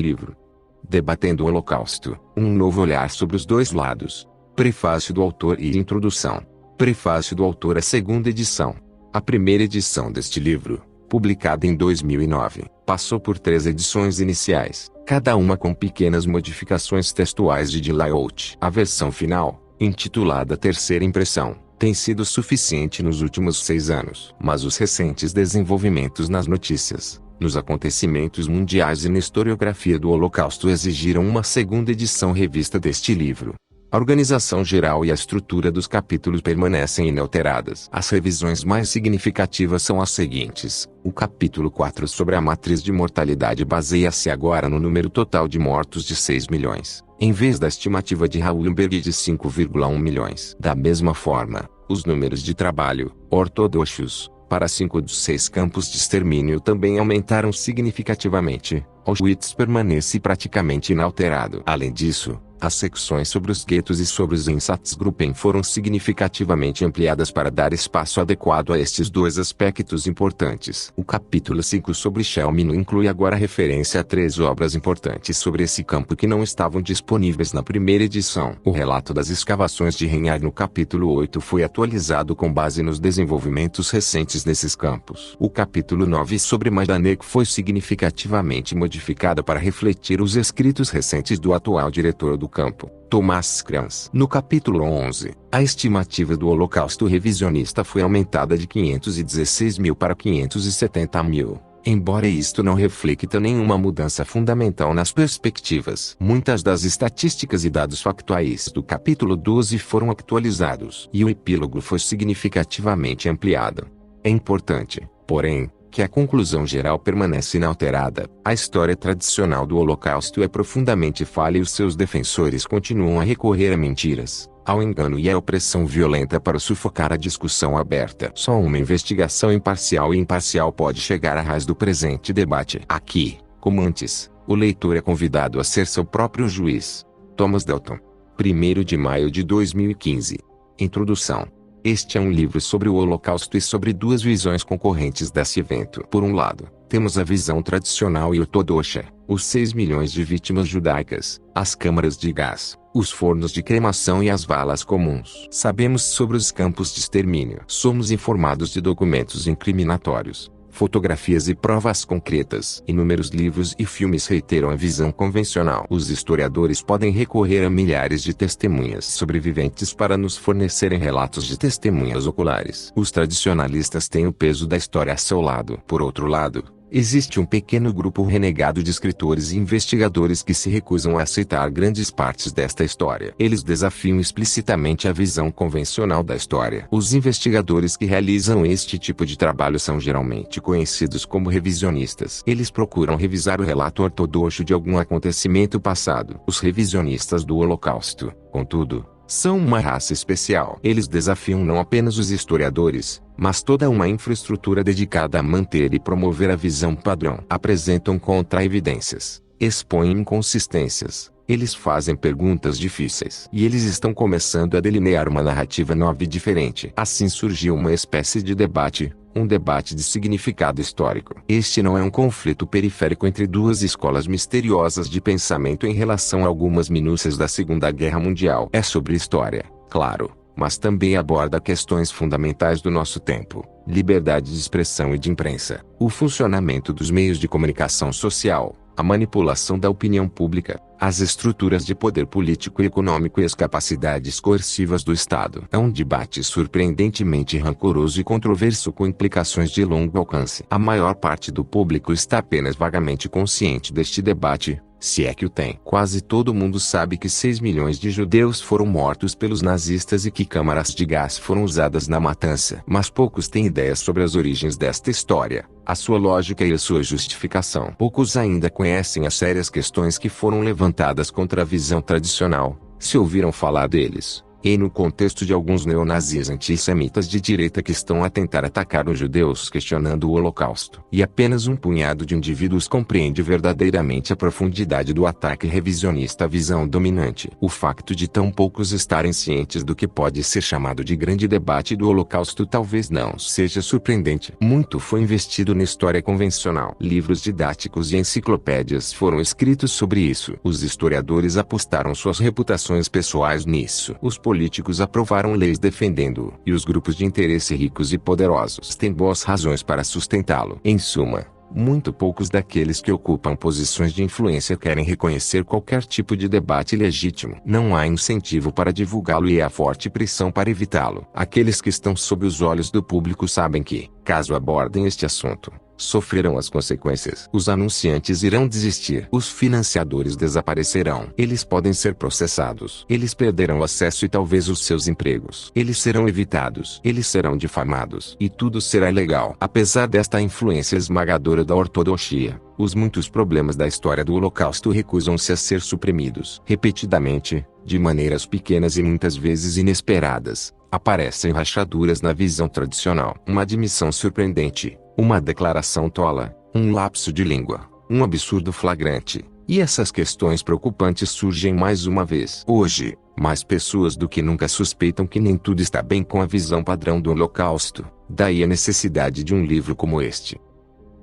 Livro Debatendo o Holocausto, um novo olhar sobre os dois lados. Prefácio do autor e introdução. Prefácio do autor à segunda edição. A primeira edição deste livro, publicada em 2009, passou por 3 edições iniciais, cada uma com pequenas modificações textuais de layout. A versão final, intitulada Terceira Impressão, tem sido suficiente nos últimos 6 anos. Mas os recentes desenvolvimentos nas notícias, nos acontecimentos mundiais e na historiografia do Holocausto exigiram uma segunda edição revista deste livro. A organização geral e a estrutura dos capítulos permanecem inalteradas. As revisões mais significativas são as seguintes. O capítulo 4 sobre a matriz de mortalidade baseia-se agora no número total de mortos de 6 milhões, em vez da estimativa de Hauenberg de 5,1 milhões. Da mesma forma, os números de trabalho, ortodoxos, para 5 dos 6 campos de extermínio também aumentaram significativamente. Auschwitz permanece praticamente inalterado. Além disso, as secções sobre os guetos e sobre os Einsatzgruppen foram significativamente ampliadas para dar espaço adequado a estes 2 aspectos importantes. O capítulo 5 sobre Chelmno inclui agora referência a 3 obras importantes sobre esse campo que não estavam disponíveis na primeira edição. O relato das escavações de Reinhard no capítulo 8 foi atualizado com base nos desenvolvimentos recentes nesses campos. O capítulo 9 sobre Majdanek foi significativamente modificado para refletir os escritos recentes do atual diretor do campo, Thomas Kranz. No capítulo 11, a estimativa do Holocausto revisionista foi aumentada de 516 mil para 570 mil, embora isto não reflita nenhuma mudança fundamental nas perspectivas. Muitas das estatísticas e dados factuais do capítulo 12 foram atualizados e o epílogo foi significativamente ampliado. É importante, porém, que a conclusão geral permanece inalterada. A história tradicional do Holocausto é profundamente falha e os seus defensores continuam a recorrer a mentiras, ao engano e à opressão violenta para sufocar a discussão aberta. Só uma investigação imparcial pode chegar à raiz do presente debate. Aqui, como antes, o leitor é convidado a ser seu próprio juiz. Thomas Dalton. 1º de maio de 2015. Introdução. Este é um livro sobre o Holocausto e sobre 2 visões concorrentes desse evento. Por um lado, temos a visão tradicional e ortodoxa, os 6 milhões de vítimas judaicas, as câmaras de gás, os fornos de cremação e as valas comuns. Sabemos sobre os campos de extermínio. Somos informados de documentos incriminatórios, fotografias e provas concretas. Inúmeros livros e filmes reiteram a visão convencional. Os historiadores podem recorrer a milhares de testemunhas sobreviventes para nos fornecerem relatos de testemunhas oculares. Os tradicionalistas têm o peso da história a seu lado. Por outro lado, existe um pequeno grupo renegado de escritores e investigadores que se recusam a aceitar grandes partes desta história. Eles desafiam explicitamente a visão convencional da história. Os investigadores que realizam este tipo de trabalho são geralmente conhecidos como revisionistas. Eles procuram revisar o relato ortodoxo de algum acontecimento passado. Os revisionistas do Holocausto, contudo, são uma raça especial. Eles desafiam não apenas os historiadores, mas toda uma infraestrutura dedicada a manter e promover a visão padrão. Apresentam contra-evidências, expõem inconsistências, eles fazem perguntas difíceis. E eles estão começando a delinear uma narrativa nova e diferente. Assim surgiu uma espécie de debate, um debate de significado histórico. Este não é um conflito periférico entre 2 escolas misteriosas de pensamento em relação a algumas minúcias da Segunda Guerra Mundial. É sobre história, claro, mas também aborda questões fundamentais do nosso tempo: liberdade de expressão e de imprensa, o funcionamento dos meios de comunicação social, a manipulação da opinião pública, as estruturas de poder político e econômico e as capacidades coercivas do Estado. É um debate surpreendentemente rancoroso e controverso com implicações de longo alcance. A maior parte do público está apenas vagamente consciente deste debate, se é que o tem. Quase todo mundo sabe que 6 milhões de judeus foram mortos pelos nazistas e que câmaras de gás foram usadas na matança. Mas poucos têm ideias sobre as origens desta história, a sua lógica e a sua justificação. Poucos ainda conhecem as sérias questões que foram levantadas contra a visão tradicional, se ouviram falar deles, E no contexto de alguns neonazis antissemitas de direita que estão a tentar atacar os judeus questionando o Holocausto. E apenas um punhado de indivíduos compreende verdadeiramente a profundidade do ataque revisionista à visão dominante. O facto de tão poucos estarem cientes do que pode ser chamado de grande debate do Holocausto talvez não seja surpreendente. Muito foi investido na história convencional. Livros didáticos e enciclopédias foram escritos sobre isso. Os historiadores apostaram suas reputações pessoais nisso. Os políticos aprovaram leis defendendo-o, e os grupos de interesse ricos e poderosos têm boas razões para sustentá-lo. Em suma, muito poucos daqueles que ocupam posições de influência querem reconhecer qualquer tipo de debate legítimo. Não há incentivo para divulgá-lo e há forte pressão para evitá-lo. Aqueles que estão sob os olhos do público sabem que, caso abordem este assunto, sofrerão as consequências. Os anunciantes irão desistir. Os financiadores desaparecerão. Eles podem ser processados. Eles perderão acesso e talvez os seus empregos. Eles serão evitados. Eles serão difamados. E tudo será ilegal. Apesar desta influência esmagadora da ortodoxia, os muitos problemas da história do Holocausto recusam-se a ser suprimidos. Repetidamente, de maneiras pequenas e muitas vezes inesperadas, aparecem rachaduras na visão tradicional. Uma admissão surpreendente, uma declaração tola, um lapso de língua, um absurdo flagrante. E essas questões preocupantes surgem mais uma vez. Hoje, mais pessoas do que nunca suspeitam que nem tudo está bem com a visão padrão do Holocausto. Daí a necessidade de um livro como este.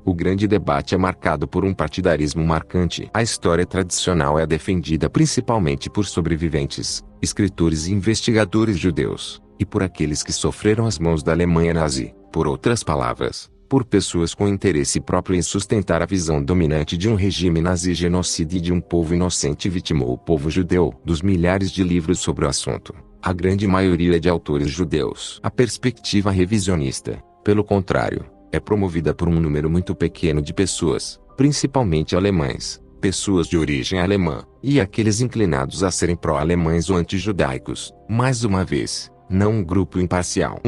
O grande debate é marcado por um partidarismo marcante. A história tradicional é defendida principalmente por sobreviventes, escritores e investigadores judeus, e por aqueles que sofreram as mãos da Alemanha nazi. Por outras palavras, por pessoas com interesse próprio em sustentar a visão dominante de um regime nazi genocida e de um povo inocente vitimou o povo judeu. Dos milhares de livros sobre o assunto, a grande maioria é de autores judeus. A perspectiva revisionista, pelo contrário, é promovida por um número muito pequeno de pessoas, principalmente alemães, pessoas de origem alemã, e aqueles inclinados a serem pró-alemães ou anti-judaicos. Mais uma vez, não um grupo imparcial.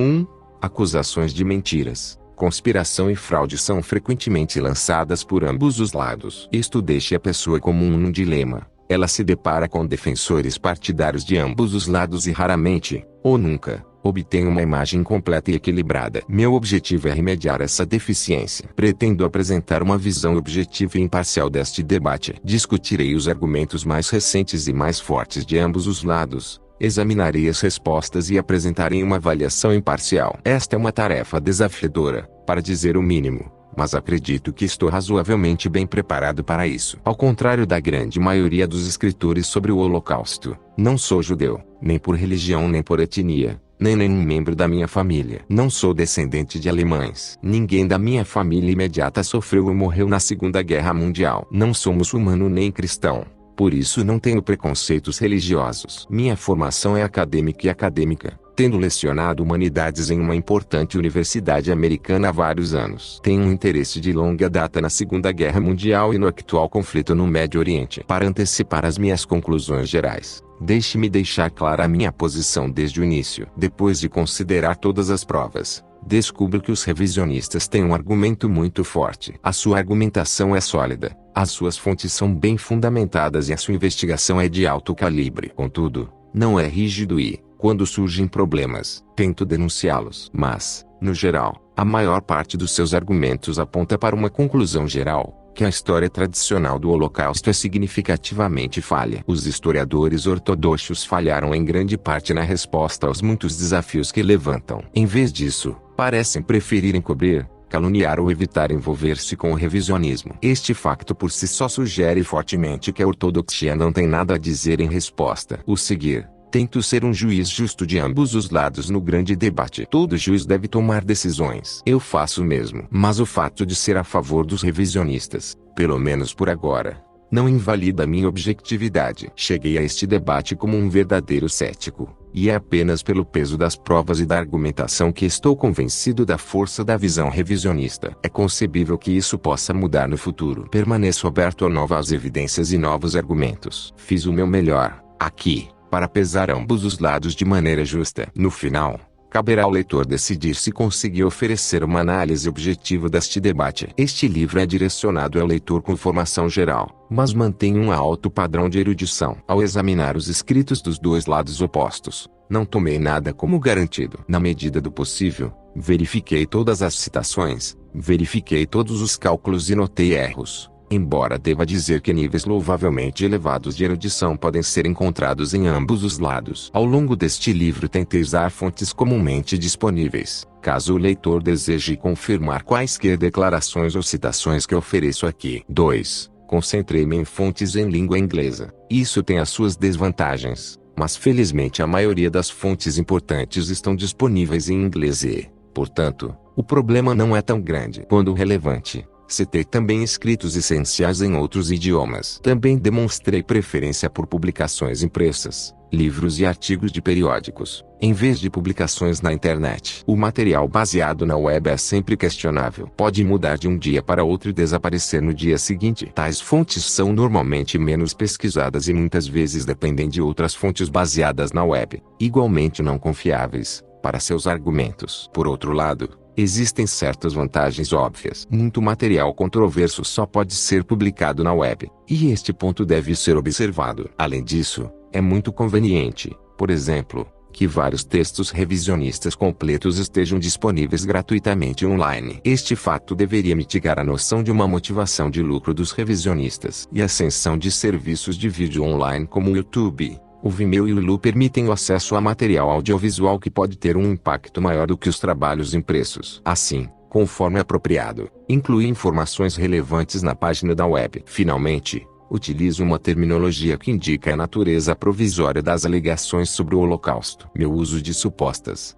Acusações de mentiras, conspiração e fraude são frequentemente lançadas por ambos os lados. Isto deixa a pessoa comum num dilema. Ela se depara com defensores partidários de ambos os lados e raramente, ou nunca, obtém uma imagem completa e equilibrada. Meu objetivo é remediar essa deficiência. Pretendo apresentar uma visão objetiva e imparcial deste debate. Discutirei os argumentos mais recentes e mais fortes de ambos os lados. Examinarei as respostas e apresentarei uma avaliação imparcial. Esta é uma tarefa desafiadora, para dizer o mínimo, mas acredito que estou razoavelmente bem preparado para isso. Ao contrário da grande maioria dos escritores sobre o Holocausto, não sou judeu, nem por religião nem por etnia, nem nenhum membro da minha família. Não sou descendente de alemães. Ninguém da minha família imediata sofreu ou morreu na Segunda Guerra Mundial. Não sou muçulmano nem cristão. Por isso não tenho preconceitos religiosos. Minha formação é acadêmica e acadêmica, tendo lecionado humanidades em uma importante universidade americana há vários anos. Tenho um interesse de longa data na Segunda Guerra Mundial e no atual conflito no Médio Oriente. Para antecipar as minhas conclusões gerais, deixe-me deixar clara a minha posição desde o início. Depois de considerar todas as provas, descubro que os revisionistas têm um argumento muito forte. A sua argumentação é sólida, as suas fontes são bem fundamentadas e a sua investigação é de alto calibre. Contudo, não é rígido e, quando surgem problemas, tento denunciá-los. Mas, no geral, a maior parte dos seus argumentos aponta para uma conclusão geral, que a história tradicional do Holocausto é significativamente falha. Os historiadores ortodoxos falharam em grande parte na resposta aos muitos desafios que levantam. Em vez disso, parecem preferir encobrir, caluniar ou evitar envolver-se com o revisionismo. Este facto por si só sugere fortemente que a ortodoxia não tem nada a dizer em resposta. O seguir, tento ser um juiz justo de ambos os lados no grande debate. Todo juiz deve tomar decisões. Eu faço o mesmo. Mas o fato de ser a favor dos revisionistas, pelo menos por agora, não invalida minha objetividade. Cheguei a este debate como um verdadeiro cético, e é apenas pelo peso das provas e da argumentação que estou convencido da força da visão revisionista. É concebível que isso possa mudar no futuro. Permaneço aberto a novas evidências e novos argumentos. Fiz o meu melhor, aqui, para pesar ambos os lados de maneira justa. No final, caberá ao leitor decidir se conseguiu oferecer uma análise objetiva deste debate. Este livro é direcionado ao leitor com formação geral, mas mantém um alto padrão de erudição. Ao examinar os escritos dos dois lados opostos, Não tomei nada como garantido. Na medida do possível, verifiquei todas as citações, verifiquei todos os cálculos e notei erros. Embora deva dizer que níveis louvavelmente elevados de erudição podem ser encontrados em ambos os lados. Ao longo deste livro tentei usar fontes comumente disponíveis, caso o leitor deseje confirmar quaisquer declarações ou citações que ofereço aqui. 2. Concentrei-me em fontes em língua inglesa. Isso tem as suas desvantagens, mas felizmente a maioria das fontes importantes estão disponíveis em inglês e, portanto, o problema não é tão grande. Quando relevante, citei também escritos essenciais em outros idiomas. Também demonstrei preferência por publicações impressas, livros e artigos de periódicos, em vez de publicações na internet. O material baseado na web é sempre questionável. Pode mudar de um dia para outro e desaparecer no dia seguinte. Tais fontes são normalmente menos pesquisadas e muitas vezes dependem de outras fontes baseadas na web, igualmente não confiáveis, para seus argumentos. Por outro lado, existem certas vantagens óbvias. Muito material controverso só pode ser publicado na web, e este ponto deve ser observado. Além disso, é muito conveniente, por exemplo, que vários textos revisionistas completos estejam disponíveis gratuitamente online. Este fato deveria mitigar a noção de uma motivação de lucro dos revisionistas. E a ascensão de serviços de vídeo online como o YouTube, o Vimeo e o Hulu permitem o acesso a material audiovisual que pode ter um impacto maior do que os trabalhos impressos. Assim, conforme apropriado, inclui informações relevantes na página da web. Finalmente, utilizo uma terminologia que indica a natureza provisória das alegações sobre o Holocausto. Meu uso de supostas,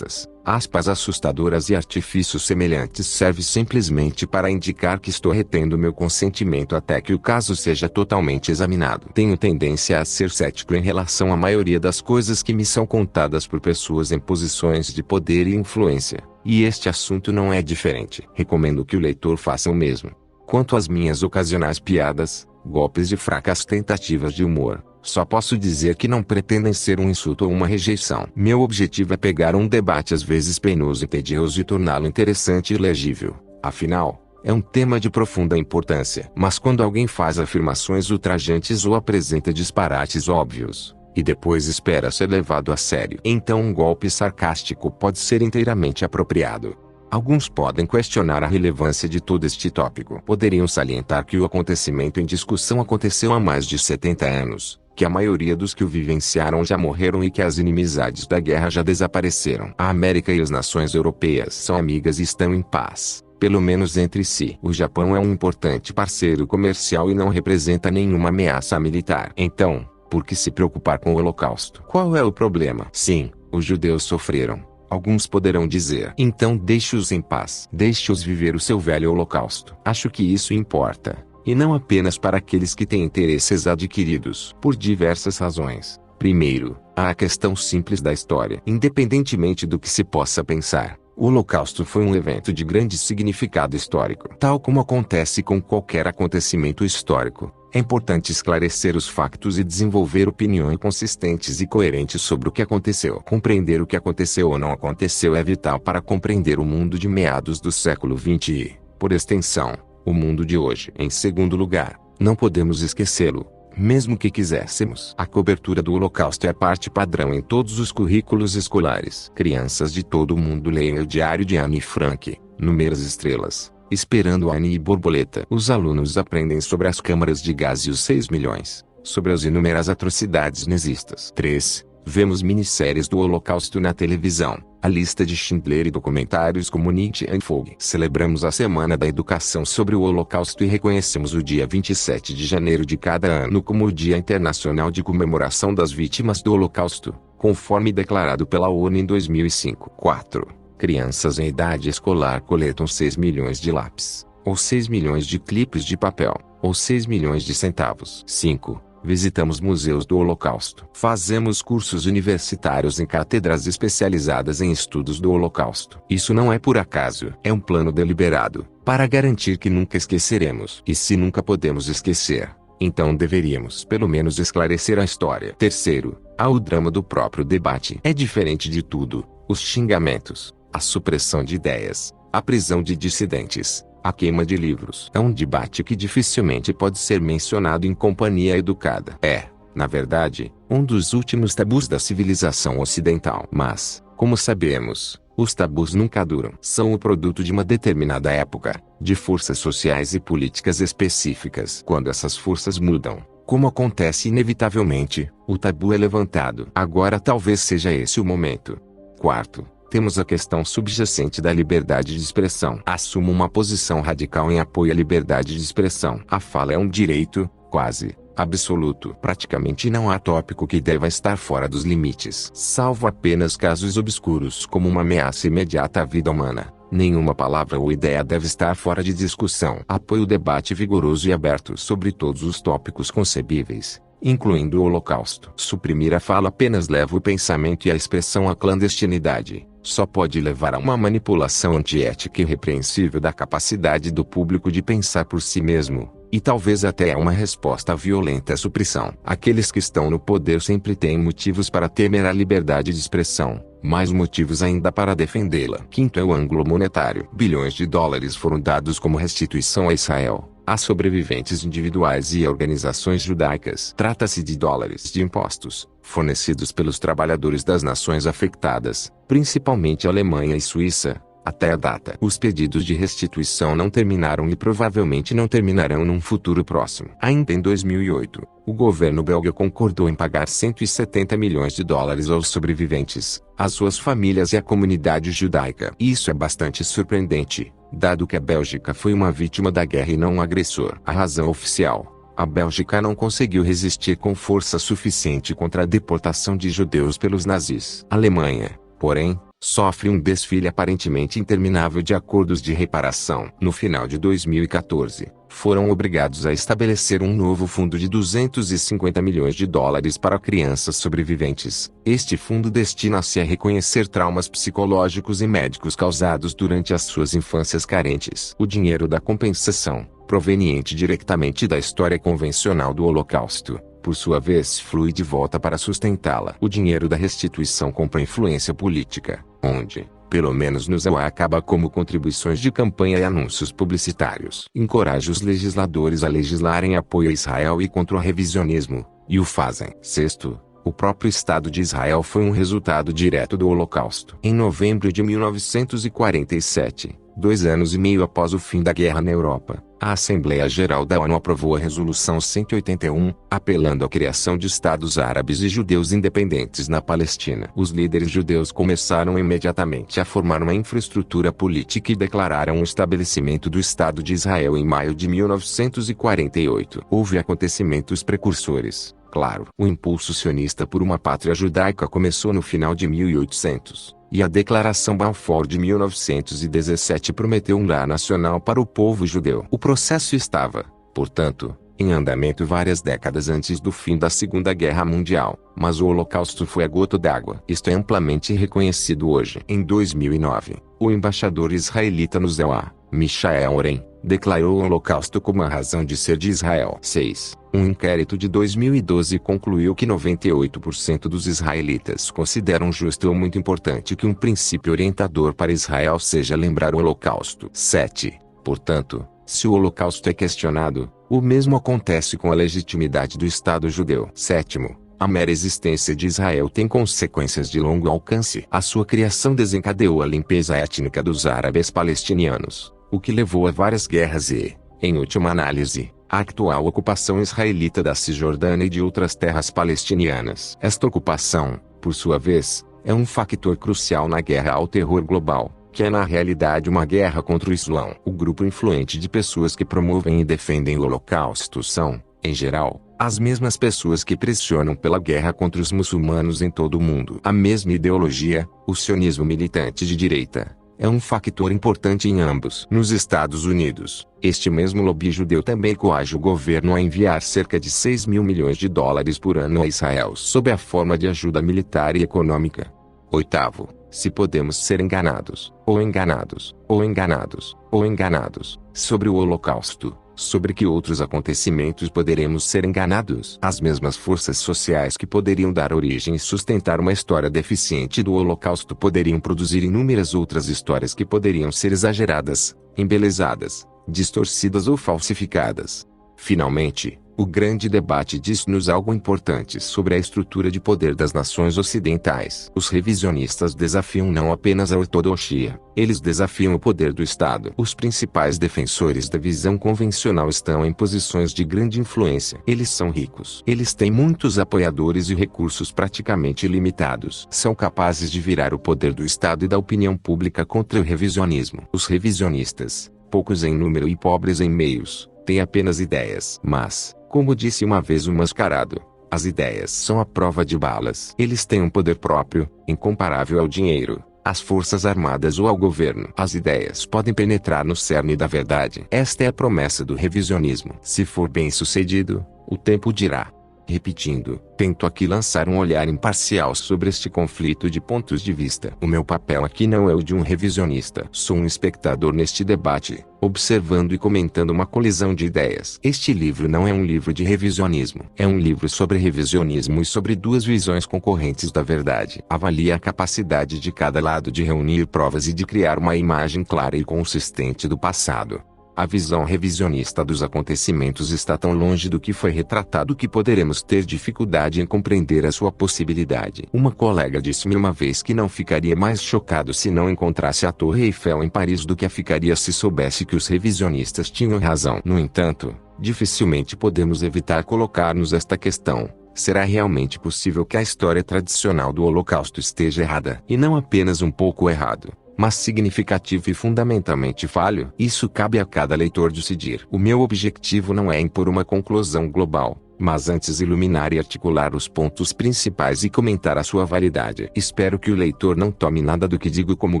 aspas assustadoras e artifícios semelhantes serve simplesmente para indicar que estou retendo meu consentimento até que o caso seja totalmente examinado. Tenho tendência a ser cético em relação à maioria das coisas que me são contadas por pessoas em posições de poder e influência, e este assunto não é diferente. Recomendo que o leitor faça o mesmo. Quanto às minhas ocasionais piadas, golpes de fracas tentativas de humor, só posso dizer que não pretendem ser um insulto ou uma rejeição. Meu objetivo é pegar um debate às vezes penoso e tedioso e torná-lo interessante e legível. Afinal, é um tema de profunda importância. Mas quando alguém faz afirmações ultrajantes ou apresenta disparates óbvios, e depois espera ser levado a sério, então um golpe sarcástico pode ser inteiramente apropriado. Alguns podem questionar a relevância de todo este tópico. Poderiam salientar que o acontecimento em discussão aconteceu há mais de 70 anos, que a maioria dos que o vivenciaram já morreram e que as inimizades da guerra já desapareceram. A América e as nações europeias são amigas e estão em paz, pelo menos entre si. O Japão é um importante parceiro comercial e não representa nenhuma ameaça militar. Então, por que se preocupar com o Holocausto? Qual é o problema? Sim, os judeus sofreram. Alguns poderão dizer, então deixe-os em paz. Deixe-os viver o seu velho holocausto. Acho que isso importa, e não apenas para aqueles que têm interesses adquiridos, por diversas razões. Primeiro, há a questão simples da história. Independentemente do que se possa pensar, o Holocausto foi um evento de grande significado histórico. Tal como acontece com qualquer acontecimento histórico, é importante esclarecer os fatos e desenvolver opiniões consistentes e coerentes sobre o que aconteceu. Compreender o que aconteceu ou não aconteceu é vital para compreender o mundo de meados do século XX e, por extensão, o mundo de hoje. Em segundo lugar, não podemos esquecê-lo, mesmo que quiséssemos. A cobertura do Holocausto é parte padrão em todos os currículos escolares. Crianças de todo o mundo leem o Diário de Anne Frank, Números Estrelas, Esperando Annie e Borboleta. Os alunos aprendem sobre as câmaras de gás e os 6 milhões, sobre as inúmeras atrocidades nazistas. 3. Vemos minisséries do Holocausto na televisão, a lista de Schindler e documentários como Nicht and Folge. Celebramos a Semana da Educação sobre o Holocausto e reconhecemos o dia 27 de janeiro de cada ano como o Dia Internacional de Comemoração das Vítimas do Holocausto, conforme declarado pela ONU em 2005. 4. Crianças em idade escolar coletam 6 milhões de lápis, ou 6 milhões de clipes de papel, ou 6 milhões de centavos. 5. Visitamos museus do Holocausto. Fazemos cursos universitários em cátedras especializadas em estudos do Holocausto. Isso não é por acaso. É um plano deliberado, para garantir que nunca esqueceremos. E se nunca podemos esquecer, então deveríamos pelo menos esclarecer a história. Terceiro, há o drama do próprio debate. É diferente de tudo: os xingamentos, a supressão de ideias, a prisão de dissidentes, a queima de livros. É um debate que dificilmente pode ser mencionado em companhia educada. É, Na verdade, um dos últimos tabus da civilização ocidental. Mas, como sabemos, os tabus nunca duram. São o produto de uma determinada época, de forças sociais e políticas específicas. Quando essas forças mudam, como acontece inevitavelmente, o tabu é levantado. Agora talvez seja esse o momento. Quarto, temos a questão subjacente da liberdade de expressão. Assumo uma posição radical em apoio à liberdade de expressão. A fala é um direito, quase absoluto. Praticamente não há tópico que deva estar fora dos limites. Salvo apenas casos obscuros como uma ameaça imediata à vida humana, nenhuma palavra ou ideia deve estar fora de discussão. Apoio o debate vigoroso e aberto sobre todos os tópicos concebíveis, incluindo o Holocausto. Suprimir a fala apenas leva o pensamento e a expressão à clandestinidade. Só pode levar a uma manipulação antiética e irrepreensível da capacidade do público de pensar por si mesmo, e talvez até a uma resposta violenta à supressão. Aqueles que estão no poder sempre têm motivos para temer a liberdade de expressão, mais motivos ainda para defendê-la. Quinto é o ângulo monetário. Bilhões de dólares foram dados como restituição a Israel, a sobreviventes individuais e a organizações judaicas. Trata-se de dólares de impostos, fornecidos pelos trabalhadores das nações afetadas, principalmente Alemanha e Suíça. Até a data, os pedidos de restituição não terminaram e provavelmente não terminarão num futuro próximo. Ainda em 2008, o governo belga concordou em pagar 170 milhões de dólares aos sobreviventes, às suas famílias e à comunidade judaica. Isso é bastante surpreendente, dado que a Bélgica foi uma vítima da guerra e não um agressor. A razão oficial: a Bélgica não conseguiu resistir com força suficiente contra a deportação de judeus pelos nazis. A Alemanha, porém, sofre um desfile aparentemente interminável de acordos de reparação. No final de 2014, foram obrigados a estabelecer um novo fundo de 250 milhões de dólares para crianças sobreviventes. Este fundo destina-se a reconhecer traumas psicológicos e médicos causados durante as suas infâncias carentes. O dinheiro da compensação, proveniente diretamente da história convencional do Holocausto, por sua vez flui de volta para sustentá-la. O dinheiro da restituição compra influência política, onde, pelo menos no ZEUA, acaba como contribuições de campanha e anúncios publicitários. Encoraja os legisladores a legislarem em apoio a Israel e contra o revisionismo, e o fazem. Sexto, o próprio Estado de Israel foi um resultado direto do Holocausto. Em novembro de 1947, 2 anos e meio após o fim da guerra na Europa, a Assembleia Geral da ONU aprovou a Resolução 181, apelando à criação de Estados árabes e judeus independentes na Palestina. Os líderes judeus começaram imediatamente a formar uma infraestrutura política e declararam o estabelecimento do Estado de Israel em maio de 1948. Houve acontecimentos precursores, claro. O impulso sionista por uma pátria judaica começou no final de 1800. E a Declaração Balfour de 1917 prometeu um lar nacional para o povo judeu. O processo estava, portanto, em andamento várias décadas antes do fim da Segunda Guerra Mundial, mas o Holocausto foi a gota d'água. Isto é amplamente reconhecido hoje. Em 2009, o embaixador israelita no ZEUA, Michael Oren, declarou o Holocausto como a razão de ser de Israel. 6. Um inquérito de 2012 concluiu que 98% dos israelitas consideram justo ou muito importante que um princípio orientador para Israel seja lembrar o Holocausto. 7. Portanto, se o Holocausto é questionado, o mesmo acontece com a legitimidade do Estado judeu. 7. A mera existência de Israel tem consequências de longo alcance. A sua criação desencadeou a limpeza étnica dos árabes palestinianos, o que levou a várias guerras e, em última análise, a atual ocupação israelita da Cisjordânia e de outras terras palestinianas. Esta ocupação, por sua vez, é um fator crucial na guerra ao terror global, que é na realidade uma guerra contra o Islão. O grupo influente de pessoas que promovem e defendem o Holocausto são, em geral, as mesmas pessoas que pressionam pela guerra contra os muçulmanos em todo o mundo. A mesma ideologia, o sionismo militante de direita, é um fator importante em ambos. Nos Estados Unidos, este mesmo lobby judeu também coage o governo a enviar cerca de 6 mil milhões de dólares por ano a Israel sob a forma de ajuda militar e econômica. 8. Se podemos ser enganados, ou enganados, ou enganados, ou enganados, sobre o Holocausto, sobre que outros acontecimentos poderemos ser enganados? As mesmas forças sociais que poderiam dar origem e sustentar uma história deficiente do Holocausto poderiam produzir inúmeras outras histórias que poderiam ser exageradas, embelezadas, distorcidas ou falsificadas. Finalmente, O grande debate diz-nos algo importante sobre a estrutura de poder das nações ocidentais. Os revisionistas desafiam não apenas a ortodoxia, eles desafiam o poder do Estado. Os principais defensores da visão convencional estão em posições de grande influência. Eles são ricos. Eles têm muitos apoiadores e recursos praticamente ilimitados. São capazes de virar o poder do Estado e da opinião pública contra o revisionismo. Os revisionistas, poucos em número e pobres em meios, têm apenas ideias. Mas, como disse uma vez o mascarado, as ideias são a prova de balas. Eles têm um poder próprio, incomparável ao dinheiro, às forças armadas ou ao governo. As ideias podem penetrar no cerne da verdade. Esta é a promessa do revisionismo. Se for bem sucedido, o tempo dirá. Repetindo, tento aqui lançar um olhar imparcial sobre este conflito de pontos de vista. O meu papel aqui não é o de um revisionista. Sou um espectador neste debate, observando e comentando uma colisão de ideias. Este livro não é um livro de revisionismo. É um livro sobre revisionismo e sobre duas visões concorrentes da verdade. Avalia a capacidade de cada lado de reunir provas e de criar uma imagem clara e consistente do passado. A visão revisionista dos acontecimentos está tão longe do que foi retratado que poderemos ter dificuldade em compreender a sua possibilidade. Uma colega disse-me uma vez que não ficaria mais chocado se não encontrasse a Torre Eiffel em Paris do que a ficaria se soubesse que os revisionistas tinham razão. No entanto, dificilmente podemos evitar colocar-nos esta questão. Será realmente possível que a história tradicional do Holocausto esteja errada? E não apenas um pouco errado, mas significativo e fundamentalmente falho? Isso cabe a cada leitor decidir. O meu objetivo não é impor uma conclusão global, mas antes iluminar e articular os pontos principais e comentar a sua validade. Espero que o leitor não tome nada do que digo como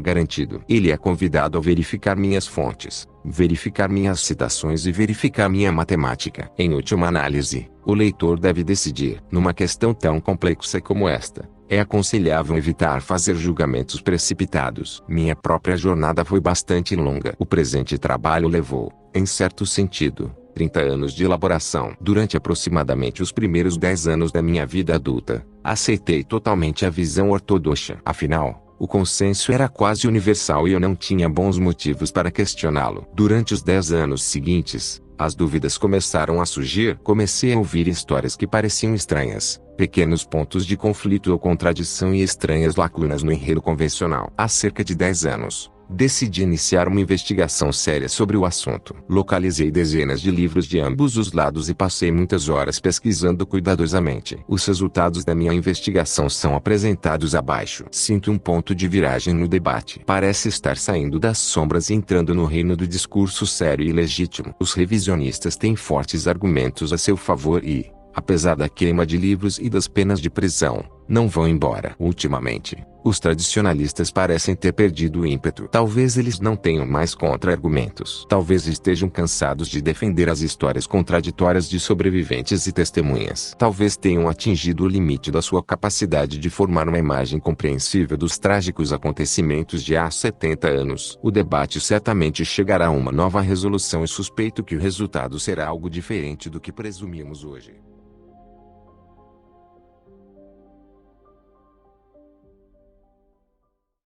garantido. Ele é convidado a verificar minhas fontes, verificar minhas citações e verificar minha matemática. Em última análise, o leitor deve decidir. Numa questão tão complexa como esta, é aconselhável evitar fazer julgamentos precipitados. Minha própria jornada foi bastante longa. O presente trabalho levou, em certo sentido, 30 anos de elaboração. Durante aproximadamente os primeiros 10 anos da minha vida adulta, aceitei totalmente a visão ortodoxa. Afinal, o consenso era quase universal e eu não tinha bons motivos para questioná-lo. Durante os 10 anos seguintes, as dúvidas começaram a surgir. Comecei a ouvir histórias que pareciam estranhas, pequenos pontos de conflito ou contradição e estranhas lacunas no enredo convencional. Há cerca de 10 anos, decidi iniciar uma investigação séria sobre o assunto. Localizei dezenas de livros de ambos os lados e passei muitas horas pesquisando cuidadosamente. Os resultados da minha investigação são apresentados abaixo. Sinto um ponto de viragem no debate. Parece estar saindo das sombras e entrando no reino do discurso sério e legítimo. Os revisionistas têm fortes argumentos a seu favor e, apesar da queima de livros e das penas de prisão, não vão embora. Ultimamente, os tradicionalistas parecem ter perdido o ímpeto. Talvez eles não tenham mais contra-argumentos. Talvez estejam cansados de defender as histórias contraditórias de sobreviventes e testemunhas. Talvez tenham atingido o limite da sua capacidade de formar uma imagem compreensível dos trágicos acontecimentos de há 70 anos. O debate certamente chegará a uma nova resolução e suspeito que o resultado será algo diferente do que presumimos hoje.